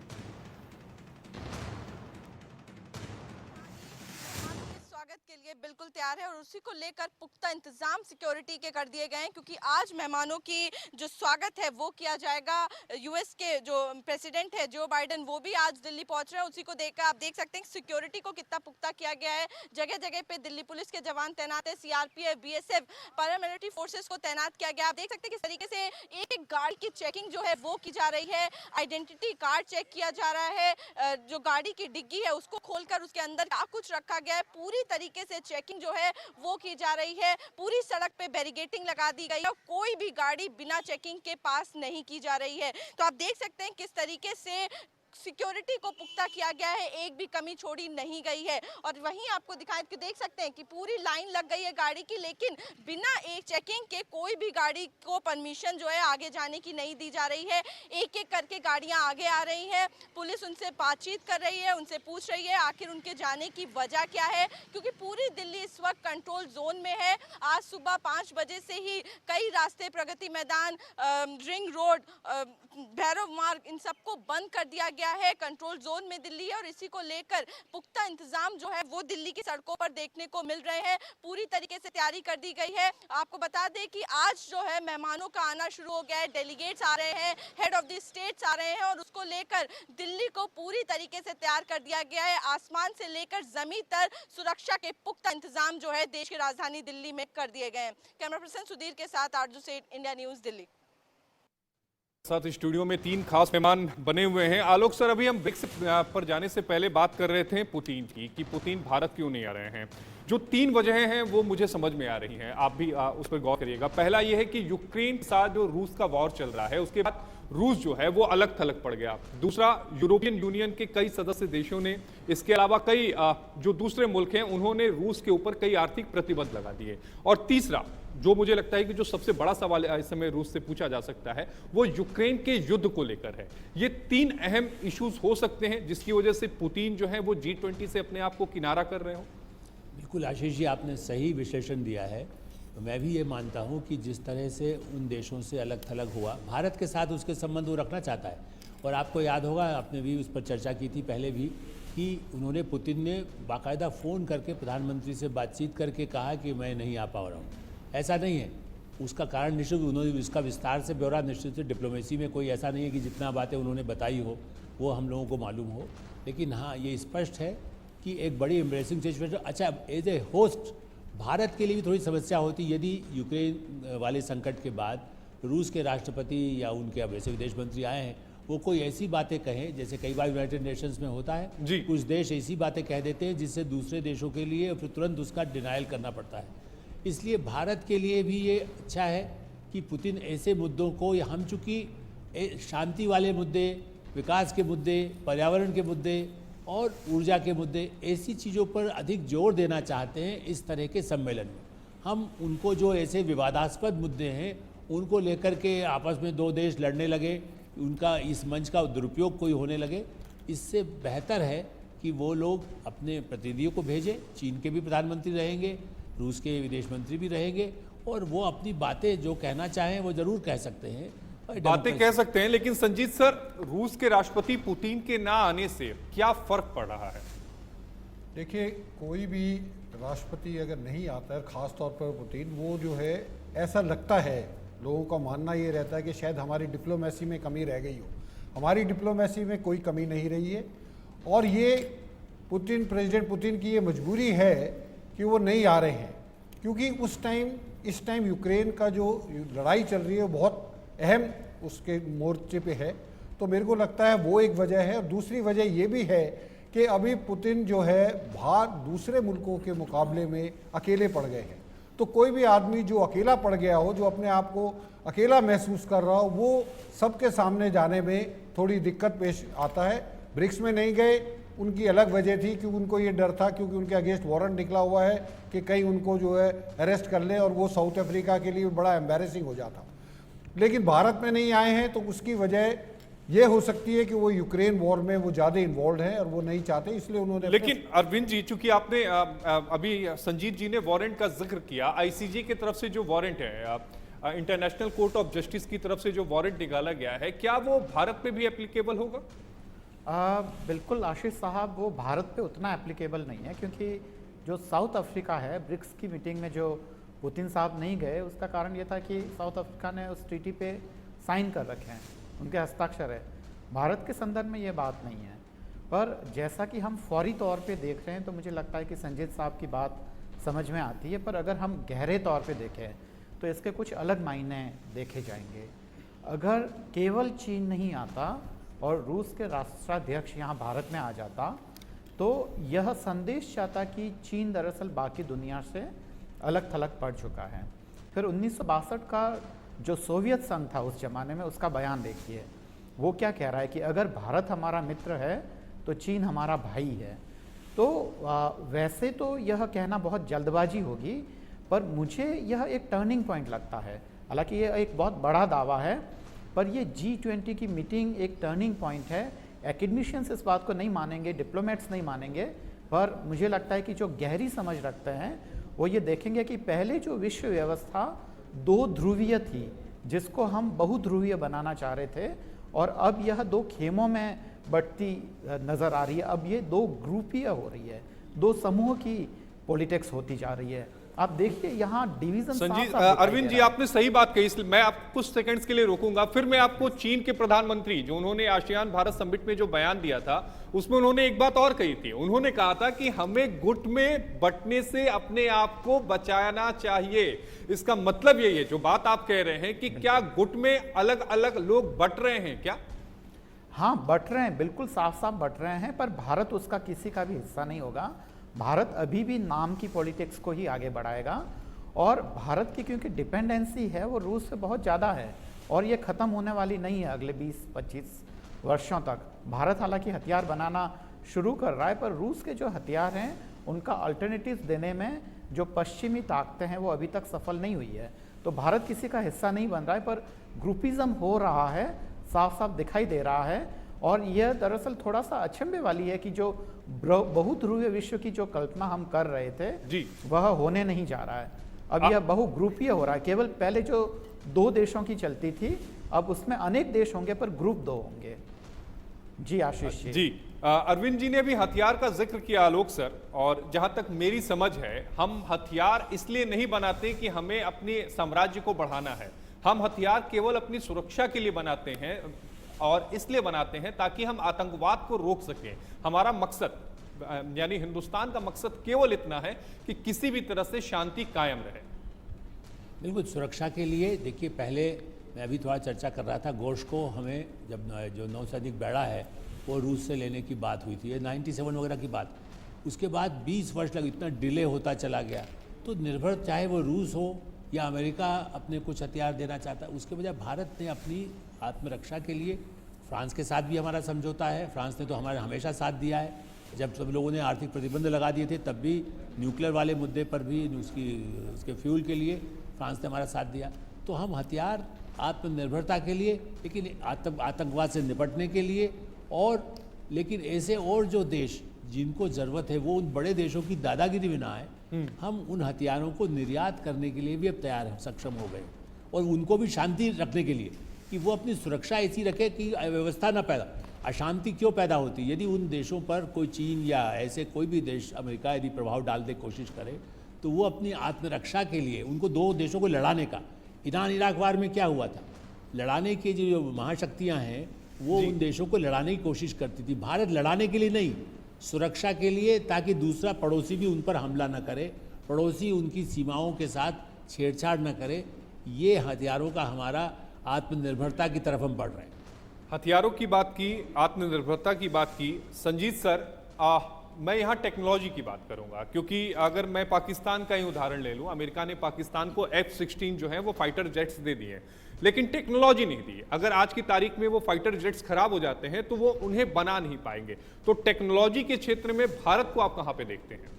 के लिए बिल्कुल तैयार है और उसी को लेकर पुख्ता इंतजाम सिक्योरिटी के कर दिए गए हैं क्योंकि आज मेहमानों की जो स्वागत है वो किया जाएगा। यूएस के जो प्रेसिडेंट है जो बाइडेन, वो भी आज दिल्ली पहुंच रहे हैं। उसी को देखकर आप देख सकते हैं सिक्योरिटी को कितना पुख्ता किया गया है। जगह जगह पे दिल्ली पुलिस के जवान तैनात है, सीआरपीएफ, बीएसएफ, पैरामिलिट्री फोर्सेस को तैनात किया गया। आप देख सकते हैं किस तरीके से एक एक गाड़ी की चेकिंग जो है वो की जा रही है। आइडेंटिटी कार्ड चेक किया जा रहा है। जो गाड़ी की डिग्गी है उसको खोलकर उसके अंदर क्या कुछ रखा गया है, पूरी तरीके से चेकिंग जो है वो की जा रही है। पूरी सड़क पे बैरिकेडिंग लगा दी गई है। कोई भी गाड़ी बिना चेकिंग के पास नहीं की जा रही है। तो आप देख सकते हैं किस तरीके से सिक्योरिटी को पुख्ता किया गया है, एक भी कमी छोड़ी नहीं गई है। और वहीं आपको दिखाएं कि देख सकते हैं कि पूरी लाइन लग गई है गाड़ी की, लेकिन बिना एक चेकिंग के कोई भी गाड़ी को परमिशन जो है आगे जाने की नहीं दी जा रही है। एक एक करके गाड़ियां आगे आ रही हैं। पुलिस उनसे बातचीत कर रही है, उनसे पूछ रही है आखिर उनके जाने की वजह क्या है, क्योंकि पूरी दिल्ली इस वक्त कंट्रोल जोन में है। आज सुबह 5 बजे से ही कई रास्ते, प्रगति मैदान, रिंग रोड, भैरव मार्ग, इन सबको बंद कर दिया गया है। कंट्रोल जोन में दिल्ली है और इसी को लेकर पुख्ता इंतजाम जो है वो दिल्ली की सड़कों पर देखने को मिल रहे हैं। पूरी तरीके से तैयारी कर दी गई है। आपको बता दें कि आज जो है मेहमानों का आना शुरू हो गया है। डेलीगेट्स आ रहे हैं, हेड ऑफ द स्टेट्स आ रहे हैं और उसको लेकर दिल्ली को पूरी तरीके से तैयार कर दिया गया है। आसमान से लेकर जमीन तक सुरक्षा के पुख्ता इंतजाम जो है देश की राजधानी दिल्ली में कर दिए गए हैं। कैमरा पर्सन सुधीर के साथ आरजू सेठ, इंडिया न्यूज, दिल्ली। साथ स्टूडियो में 3 खास मेहमान बने हुए हैं। आलोक सर, अभी हम ब्रिक्स पर जाने से पहले बात कर रहे थे पुतिन की कि पुतिन भारत क्यों नहीं आ रहे हैं। जो 3 वजहें हैं वो मुझे समझ में आ रही हैं, आप भी उस पर गौर करिएगा। पहला ये है कि यूक्रेन के साथ जो रूस का वॉर चल रहा है उसके बाद रूस जो है वो अलग थलग पड़ गया। दूसरा, यूरोपियन यूनियन के कई सदस्य देशों ने, इसके अलावा कई जो दूसरे मुल्क हैं उन्होंने रूस के ऊपर कई आर्थिक प्रतिबंध लगा दिए। और तीसरा, जो मुझे लगता है कि जो सबसे बड़ा सवाल इस समय रूस से पूछा जा सकता है वो यूक्रेन के युद्ध को लेकर है। ये 3 अहम इश्यूज हो सकते हैं जिसकी वजह से पुतिन जो है वो G20 से अपने आप को किनारा कर रहे हो। बिल्कुल आशीष जी, आपने सही विश्लेषण दिया है। तो मैं भी ये मानता हूँ कि जिस तरह से उन देशों से अलग थलग हुआ, भारत के साथ उसके संबंध वो रखना चाहता है। और आपको याद होगा, आपने भी उस पर चर्चा की थी पहले भी, कि उन्होंने, पुतिन ने बाकायदा फ़ोन करके प्रधानमंत्री से बातचीत करके कहा कि मैं नहीं आ पा रहा हूँ। ऐसा नहीं है। उसका कारण निश्चित, उन्होंने इसका विस्तार से ब्यौरा निश्चित से, डिप्लोमेसी में कोई ऐसा नहीं है कि जितना बातें उन्होंने बताई हो वो हम लोगों को मालूम हो। लेकिन हाँ, ये स्पष्ट है कि एक बड़ी एम्ब्रेसिंग सिचुएशन। अच्छा, एज ए होस्ट भारत के लिए भी थोड़ी समस्या होती यदि यूक्रेन वाले संकट के बाद रूस के राष्ट्रपति या उनके वैसे विदेश मंत्री आए हैं, वो कोई ऐसी बातें कहें, जैसे कई बार यूनाइटेड नेशंस में होता है, कुछ देश ऐसी बातें कह देते हैं जिससे दूसरे देशों के लिए फिर तुरंत उसका डिनायल करना पड़ता है। इसलिए भारत के लिए भी ये अच्छा है कि पुतिन ऐसे मुद्दों को, या हम चूँकि शांति वाले मुद्दे, विकास के मुद्दे, पर्यावरण के मुद्दे और ऊर्जा के मुद्दे, ऐसी चीज़ों पर अधिक जोर देना चाहते हैं इस तरह के सम्मेलन में। हम उनको जो ऐसे विवादास्पद मुद्दे हैं उनको लेकर के आपस में 2 देश लड़ने लगे, उनका इस मंच का दुरुपयोग कोई होने लगे, इससे बेहतर है कि वो लोग अपने प्रतिनिधियों को भेजें। चीन के भी प्रधानमंत्री रहेंगे, रूस के विदेश मंत्री भी रहेंगे, और वो अपनी बातें जो कहना चाहें वो ज़रूर कह सकते हैं, बातें कह सकते हैं। लेकिन संजीत सर, रूस के राष्ट्रपति पुतिन के ना आने से क्या फर्क पड़ रहा है? देखिए, कोई भी राष्ट्रपति अगर नहीं आता है, खास तौर पर पुतिन, वो जो है, ऐसा लगता है, लोगों का मानना ये रहता है कि शायद हमारी डिप्लोमेसी में कमी रह गई हो। हमारी डिप्लोमेसी में कोई कमी नहीं रही है और ये प्रेसिडेंट पुतिन की ये मजबूरी है कि वो नहीं आ रहे हैं, क्योंकि इस टाइम यूक्रेन का जो लड़ाई चल रही है वो बहुत अहम उसके मोर्चे पे है। तो मेरे को लगता है वो एक वजह है। और दूसरी वजह ये भी है कि अभी पुतिन जो है बाहर दूसरे मुल्कों के मुकाबले में अकेले पड़ गए हैं। तो कोई भी आदमी जो अकेला पड़ गया हो, जो अपने आप को अकेला महसूस कर रहा हो, वो सबके सामने जाने में थोड़ी दिक्कत पेश आता है। ब्रिक्स में नहीं गए, उनकी अलग वजह थी, क्योंकि उनको ये डर था, क्योंकि उनके अगेंस्ट वारंट निकला हुआ है कि कहीं उनको जो है अरेस्ट कर ले, और वो साउथ अफ्रीका के लिए बड़ा एम्बैरेसिंग हो जाता। लेकिन भारत में नहीं आए हैं, तो उसकी वजह ये हो सकती है कि वो यूक्रेन वॉर में वो ज़्यादा इन्वॉल्व हैं और वो नहीं चाहते, इसलिए उन्होंने। लेकिन अरविंद जी, चूंकि आपने अभी संजीत जी ने वारंट का जिक्र किया, आईसीजे की तरफ से जो वारंट है, इंटरनेशनल कोर्ट ऑफ जस्टिस की तरफ से जो वारंट निकाला गया है, क्या वो भारत में भी एप्लीकेबल होगा? बिल्कुल आशीष साहब, वो भारत पे उतना एप्लीकेबल नहीं है, क्योंकि जो साउथ अफ्रीका है, ब्रिक्स की मीटिंग में जो पुतिन साहब नहीं गए, उसका कारण ये था कि साउथ अफ्रीका ने उस ट्रीटी पे साइन कर रखे हैं, उनके हस्ताक्षर है। भारत के संदर्भ में ये बात नहीं है। पर जैसा कि हम फौरी तौर पे देख रहे हैं, तो मुझे लगता है कि संजीत साहब की बात समझ में आती है। पर अगर हम गहरे तौर पे देखें तो इसके कुछ अलग मायने देखे जाएंगे। अगर केवल चीन नहीं आता और रूस के राष्ट्राध्यक्ष यहाँ भारत में आ जाता, तो यह संदेश जाता कि चीन दरअसल बाकी दुनिया से अलग थलग पड़ चुका है। फिर 1962 का जो सोवियत संघ था उस जमाने में, उसका बयान देखिए, वो क्या कह रहा है कि अगर भारत हमारा मित्र है तो चीन हमारा भाई है। तो वैसे तो यह कहना बहुत जल्दबाजी होगी, पर मुझे यह एक टर्निंग पॉइंट लगता है। हालांकि ये एक बहुत बड़ा दावा है, पर ये G20 की मीटिंग एक टर्निंग पॉइंट है। एकेडमिशियंस इस बात को नहीं मानेंगे, डिप्लोमेट्स नहीं मानेंगे, पर मुझे लगता है कि जो गहरी समझ रखते हैं वो ये देखेंगे कि पहले जो विश्व व्यवस्था दो ध्रुवीय थी, जिसको हम बहुध्रुवीय बनाना चाह रहे थे, और अब यह दो खेमों में बढ़ती नज़र आ रही है। अब ये दो ग्रुपीय हो रही है, दो समूह की पॉलिटिक्स होती जा रही है। आप देखिए यहाँ डिवीजन। संजीत, अरविंद जी, आपने सही बात कही, इसलिए मैं आपको कुछ सेकंड्स के लिए रोकूंगा। फिर मैं आपको चीन के प्रधानमंत्री, जो उन्होंने आसियान भारत समिट में जो बयान दिया था, उसमें उन्होंने एक बात और कही थी। उन्होंने कहा था कि हमें गुट में बंटने से अपने आप को बचाना चाहिए। इसका मतलब यही है जो बात आप कह रहे हैं कि क्या गुट में अलग अलग लोग बंट रहे हैं क्या? हाँ, बंट रहे हैं, बिल्कुल साफ साफ बंट रहे हैं, पर भारत उसका किसी का भी हिस्सा नहीं होगा। भारत अभी भी नाम की पॉलिटिक्स को ही आगे बढ़ाएगा, और भारत की क्योंकि डिपेंडेंसी है वो रूस से बहुत ज़्यादा है, और ये ख़त्म होने वाली नहीं है अगले 20-25 वर्षों तक। भारत हालांकि हथियार बनाना शुरू कर रहा है, पर रूस के जो हथियार हैं उनका अल्टरनेटिव देने में जो पश्चिमी ताकतें हैं वो अभी तक सफल नहीं हुई है। तो भारत किसी का हिस्सा नहीं बन रहा है, पर ग्रुपिज्म हो रहा है, साफ साफ दिखाई दे रहा है। और यह दरअसल थोड़ा सा अचंभे वाली है कि जो बहुध्रुवीय विश्व की जो कल्पना हम कर रहे थे जी, वह होने नहीं जा रहा है। अब यह बहुग्रुपीय हो रहा है। केवल पहले जो 2 देशों की चलती थी, अब उसमें अनेक देश होंगे, पर ग्रुप 2 होंगे। जी आशीष जी। अरविंद जी ने भी हथियार का जिक्र किया, आलोक सर, और जहां तक मेरी समझ है, हम हथियार इसलिए नहीं बनाते कि हमें अपने साम्राज्य को बढ़ाना है। हम हथियार केवल अपनी सुरक्षा के लिए बनाते हैं, और इसलिए बनाते हैं ताकि हम आतंकवाद को रोक सकें। हमारा मकसद, यानी हिंदुस्तान का मकसद केवल इतना है कि किसी भी तरह से शांति कायम रहे। बिल्कुल, सुरक्षा के लिए देखिए, पहले मैं अभी थोड़ा चर्चा कर रहा था, गोश्त को हमें जब जो नौसैनिक बेड़ा है वो रूस से लेने की बात हुई थी, ये 97 वगैरह की बात। उसके बाद 20 वर्ष लगे, इतना डिले होता चला गया। तो निर्भर चाहे वो रूस हो या अमेरिका अपने कुछ हथियार देना चाहता है, उसके बजाय भारत ने अपनी आत्मरक्षा के लिए, फ्रांस के साथ भी हमारा समझौता है, फ्रांस ने तो हमारा हमेशा साथ दिया है। जब सब लोगों ने आर्थिक प्रतिबंध लगा दिए थे, तब भी न्यूक्लियर वाले मुद्दे पर भी उसके फ्यूल के लिए फ्रांस ने हमारा साथ दिया। तो हम हथियार आत्मनिर्भरता के लिए, लेकिन आतंकवाद से निपटने के लिए, और लेकिन ऐसे और जो देश जिनको ज़रूरत है, वो उन बड़े देशों की दादागिरी भी ना है, हम उन हथियारों को निर्यात करने के लिए भी अब तैयार हैं, सक्षम हो गए। और उनको भी शांति रखने के लिए कि वो अपनी सुरक्षा ऐसी रखे कि अव्यवस्था न पैदा, अशांति क्यों पैदा होती। यदि उन देशों पर कोई चीन या ऐसे कोई भी देश, अमेरिका यदि प्रभाव डालने की कोशिश करे, तो वो अपनी आत्मरक्षा के लिए, उनको 2 देशों को लड़ाने का, ईरान इराक वार में क्या हुआ था, लड़ाने की जो महाशक्तियाँ हैं वो उन देशों को लड़ाने की कोशिश करती थी। भारत लड़ाने के लिए नहीं, सुरक्षा के लिए, ताकि दूसरा पड़ोसी भी उन पर हमला न करे, पड़ोसी उनकी सीमाओं के साथ छेड़छाड़ न करे। ये हथियारों का हमारा आत्मनिर्भरता की तरफ हम बढ़ रहे हैं। हथियारों की बात की, आत्मनिर्भरता की बात की। संजीत सर, मैं यहाँ टेक्नोलॉजी की बात करूंगा, क्योंकि अगर मैं पाकिस्तान का ही उदाहरण ले लूं, अमेरिका ने पाकिस्तान को F-16 जो है वो फाइटर जेट्स दे दिए, लेकिन टेक्नोलॉजी नहीं दी। अगर आज की तारीख में वो फाइटर जेट्स खराब हो जाते हैं तो वो उन्हें बना नहीं पाएंगे। तो टेक्नोलॉजी के क्षेत्र में भारत को आप कहाँ पे देखते हैं?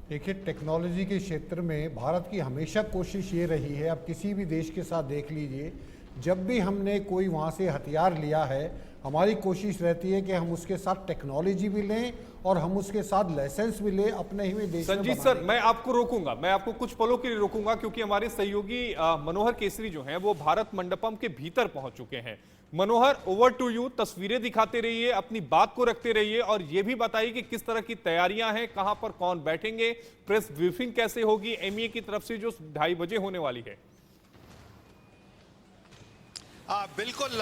देखिए, टेक्नोलॉजी के क्षेत्र में भारत की हमेशा कोशिश ये रही है, आप किसी भी देश के साथ देख लीजिए, जब भी हमने कोई वहाँ से हथियार लिया है, हमारी कोशिश रहती है कि हम उसके साथ टेक्नोलॉजी भी लें और हम उसके साथ लाइसेंस भी लें अपने ही में देश में। संजीत सर, मैं आपको रोकूंगा, मैं आपको कुछ पलों के लिए रोकूंगा, क्योंकि हमारे सहयोगी मनोहर केसरी जो हैं वो भारत मंडपम के भीतर पहुंच चुके हैं। मनोहर, ओवर टू यू। तस्वीरें दिखाते रहिए, अपनी बात को रखते रहिए और ये भी बताइए कि किस तरह की तैयारियां हैं, कहां पर कौन बैठेंगे, प्रेस ब्रीफिंग कैसे होगी MEA की तरफ से जो 2:30 बजे होने वाली है। बिल्कुल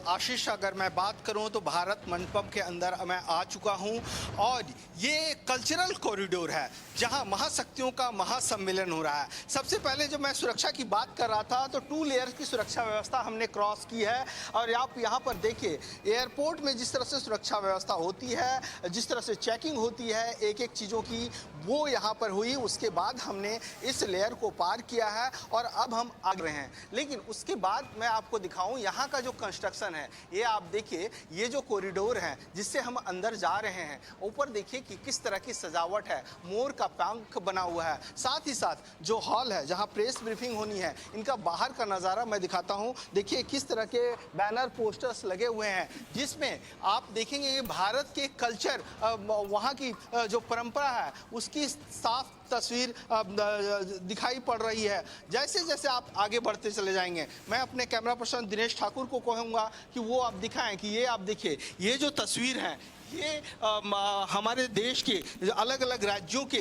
आशीष, अगर मैं बात करूं तो भारत मंडपम के अंदर मैं आ चुका हूं और ये कल्चरल कॉरिडोर है जहां महाशक्तियों का महासम्मेलन हो रहा है। सबसे पहले जब मैं सुरक्षा की बात कर रहा था तो 2 लेयर्स की सुरक्षा व्यवस्था हमने क्रॉस की है और आप यहां पर देखिए, एयरपोर्ट में जिस तरह से सुरक्षा व्यवस्था होती है, जिस तरह से चेकिंग होती है एक एक चीज़ों की, वो यहाँ पर हुई। उसके बाद हमने इस लेयर को पार किया है और अब हम आ रहे हैं। लेकिन उसके बाद मैं आपको दिखाऊं यहाँ का जो कंस्ट्रक्शन है, ये आप देखिए, ये जो कॉरिडोर है जिससे हम अंदर जा रहे हैं, ऊपर देखिए कि किस तरह की सजावट है, मोर का पंख बना हुआ है। साथ ही साथ जो हॉल है जहाँ प्रेस ब्रीफिंग होनी है, इनका बाहर का नज़ारा मैं दिखाता हूँ। देखिए किस तरह के बैनर पोस्टर्स लगे हुए हैं जिसमें आप देखेंगे ये भारत के कल्चर, वहाँ की जो परंपरा है उसकी साफ तस्वीर दिखाई पड़ रही है। जैसे जैसे आप आगे बढ़ते चले जाएंगे, मैं अपने कैमरा पर्सन दिनेश ठाकुर को कहूँगा कि वो आप दिखाएं कि ये आप देखिए, ये जो तस्वीर है ये हमारे देश के अलग अलग राज्यों के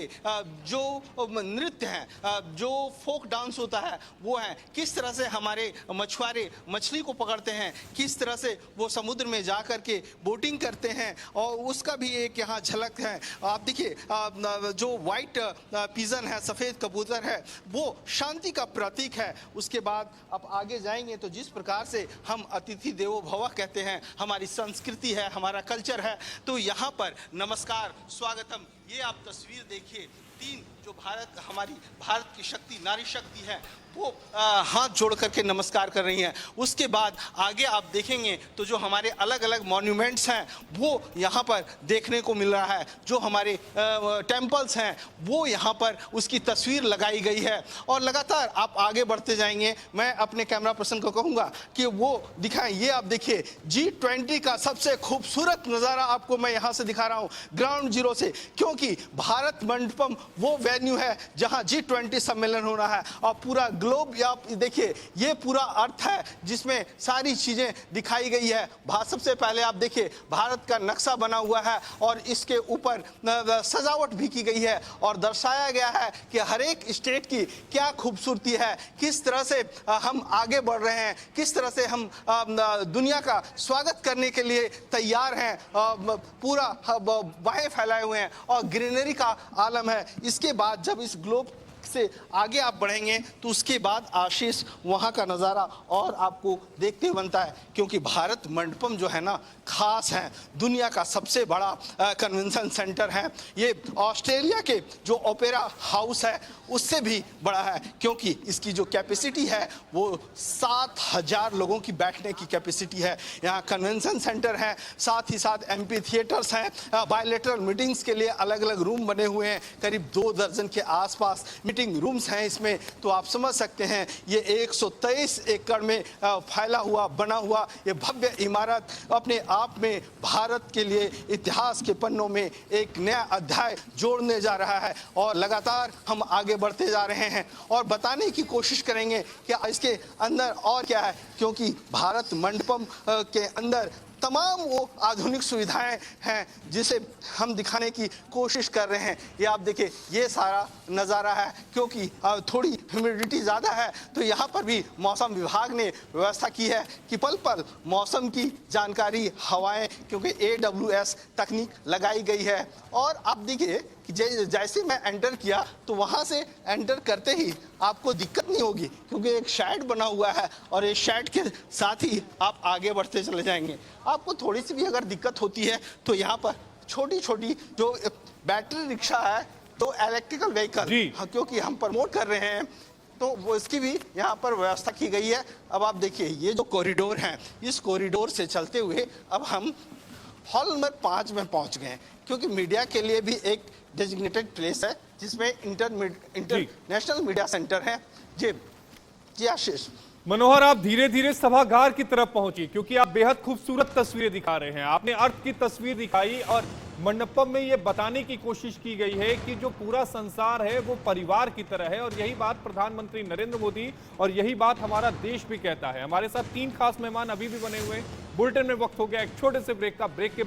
जो नृत्य हैं, जो फोक डांस होता है वो है, किस तरह से हमारे मछुआरे मछली को पकड़ते हैं, किस तरह से वो समुद्र में जा कर के बोटिंग करते हैं, और उसका भी एक यहाँ झलक है। आप देखिए जो वाइट पिजन है, सफ़ेद कबूतर है, वो शांति का प्रतीक है। उसके बाद आप आगे जाएंगे तो जिस प्रकार से हम अतिथि देवो भव कहते हैं, हमारी संस्कृति है, हमारा कल्चर है, तो यहाँ पर नमस्कार, स्वागतम, ये आप तस्वीर देखिए। 3 जो हमारी भारत की शक्ति, नारी शक्ति है, वो हाथ जोड़ करके नमस्कार कर रही हैं। उसके बाद आगे आप देखेंगे तो जो हमारे अलग अलग मॉन्यूमेंट्स हैं वो यहाँ पर देखने को मिल रहा है। जो हमारे टेम्पल्स हैं वो यहाँ पर उसकी तस्वीर लगाई गई है। और लगातार आप आगे बढ़ते जाएंगे, मैं अपने कैमरा पर्सन को कहूँगा कि वो दिखाएं। ये आप देखिए G20 का सबसे खूबसूरत नज़ारा आपको मैं यहाँ से दिखा रहा हूँ, ग्राउंड जीरो से, क्योंकि भारत मंडपम वो वेन्यू है जहाँ G20 सम्मेलन हो रहा है। और पूरा ग्लोब, आप देखिए, ये पूरा अर्थ है जिसमें सारी चीजें दिखाई गई है। सबसे पहले आप देखिए भारत का नक्शा बना हुआ है और इसके ऊपर सजावट भी की गई है और दर्शाया गया है कि हर एक स्टेट की क्या खूबसूरती है, किस तरह से हम आगे बढ़ रहे हैं, किस तरह से हम दुनिया का स्वागत करने के लिए तैयार हैं। पूरा बाहें फैलाए हुए हैं और ग्रीनरी का आलम है। इसके बाद जब इस ग्लोब से आगे आप बढ़ेंगे तो उसके बाद आशीष वहाँ का नज़ारा और आपको देखते बनता है, क्योंकि भारत मंडपम जो है ना खास है, दुनिया का सबसे बड़ा कन्वेंशन सेंटर है। ये ऑस्ट्रेलिया के जो ओपेरा हाउस है उससे भी बड़ा है, क्योंकि इसकी जो कैपेसिटी है वो 7000 लोगों की बैठने की कैपेसिटी है। यहाँ कन्वेंशन सेंटर है, साथ ही साथ MP थिएटर्स हैं, बायलेटरल मीटिंग्स के लिए अलग अलग रूम बने हुए हैं, करीब 2 दर्जन के आसपास मीटिंग रूम्स हैं इसमें। तो आप समझ सकते हैं ये 123 एकड़ में फैला हुआ, बना हुआ ये भव्य इमारत अपने आप में भारत के लिए इतिहास के पन्नों में एक नया अध्याय जोड़ने जा रहा है। और लगातार हम आगे बढ़ते जा रहे हैं और बताने की कोशिश करेंगे कि इसके अंदर और क्या है, क्योंकि भारत मंडपम के अंदर तमाम वो आधुनिक सुविधाएं हैं जिसे हम दिखाने की कोशिश कर रहे हैं। ये आप देखिए, ये सारा नज़ारा है। क्योंकि थोड़ी ह्यूमिडिटी ज़्यादा है तो यहाँ पर भी मौसम विभाग ने व्यवस्था की है कि पल पल मौसम की जानकारी, हवाएं, क्योंकि AWS तकनीक लगाई गई है। और आप देखिए कि जैसे मैं एंटर किया तो वहाँ से एंटर करते ही आपको दिक्कत नहीं होगी, क्योंकि एक शेड बना हुआ है और इस शेड के साथ ही आप आगे बढ़ते चले जाएंगे। आपको थोड़ी सी भी अगर दिक्कत होती है तो यहाँ पर छोटी छोटी जो बैटरी रिक्शा है, तो इलेक्ट्रिकल व्हीकल, क्योंकि हम प्रमोट कर रहे हैं, तो वो इसकी भी यहाँ पर व्यवस्था की गई है। अब आप देखिए, ये जो कॉरिडोर है, इस कॉरिडोर से चलते हुए अब हम हॉल नंबर 5 में पहुँच गए हैं, क्योंकि मीडिया के लिए भी एक डेजिग्नेटेड प्लेस है जिसमें इंटरनेशनल मीडिया सेंटर है। जी आशीष। मनोहर, आप धीरे धीरे सभागार की तरफ पहुंची, क्योंकि आप बेहद खूबसूरत तस्वीरें दिखा रहे हैं। आपने अर्थ की तस्वीर दिखाई और मंडपम में ये बताने की कोशिश की गई है कि जो पूरा संसार है वो परिवार की तरह है, और यही बात प्रधानमंत्री नरेंद्र मोदी और यही बात हमारा देश भी कहता है। हमारे साथ 3 खास मेहमान अभी भी बने हुए हैं। बुलेटिन में वक्त हो गया एक छोटे से ब्रेक का। ब्रेक के